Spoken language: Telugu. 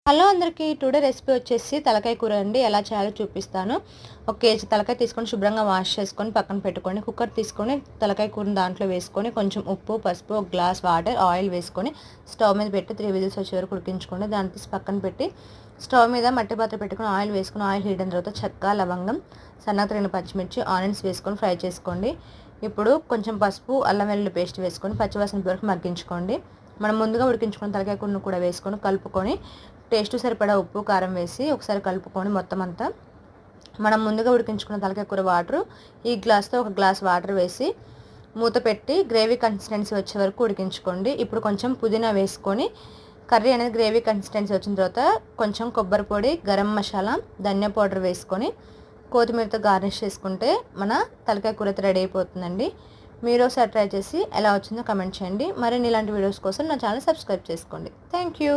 హలో అందరికీ టుడే రెసిపీ వచ్చేసి తలకాయ కూర అండి. ఎలా చేయాలో చూపిస్తాను. ఒక కేజీ తలకాయ తీసుకొని శుభ్రంగా వాష్ చేసుకొని పక్కన పెట్టుకొని కుక్కర్ తీసుకొని తలకాయ కూరని దాంట్లో వేసుకొని కొంచెం ఉప్పు, పసుపు, ఒక గ్లాస్ వాటర్, ఆయిల్ వేసుకొని స్టవ్ మీద పెట్టి 3 విజిల్స్ వచ్చే వరకు ఉడికించుకోండి. దాన్ని తీసి పక్కన పెట్టి స్టవ్ మీద మట్టి పాత్ర పెట్టుకొని ఆయిల్ వేసుకొని ఆయిల్ హీట్ అయిన తర్వాత చెక్క, లవంగం, సన్నగా తరిగిన పచ్చిమిర్చి, ఆనియన్స్ వేసుకొని ఫ్రై చేసుకోండి. ఇప్పుడు కొంచెం పసుపు, అల్లం వెల్లుల్లి పేస్ట్ వేసుకొని పచ్చివాసన వరకు మగ్గించుకోండి. మనం ముందుగా ఉడికించుకున్న తలకాయ కూరను కూడా వేసుకొని కలుపుకొని టేస్ట్ సరిపడా ఉప్పు, కారం వేసి ఒకసారి కలుపుకొని మొత్తం అంతా మనం ముందుగా ఉడికించుకున్న తలకాయ కూర వాటర్ ఈ గ్లాస్తో ఒక గ్లాస్ వాటర్ వేసి మూత పెట్టి గ్రేవీ కన్సిస్టెన్సీ వచ్చే వరకు ఉడికించుకోండి. ఇప్పుడు కొంచెం పుదీనా వేసుకొని కర్రీ అనేది గ్రేవీ కన్సిస్టెన్సీ వచ్చిన తర్వాత కొంచెం కొబ్బరి పొడి, గరం మసాలా, ధనియా పౌడర్ వేసుకొని కొత్తిమీరతో గార్నిష్ చేసుకుంటే మన తలకాయ కూర రెడీ అయిపోతుందండి. మీరు ఒకసారి ట్రై చేసి ఎలా వచ్చిందో కమెంట్ చేయండి. మరిన్ని ఇలాంటి వీడియోస్ కోసం నా ఛానల్ సబ్స్క్రైబ్ చేసుకోండి. Thank you.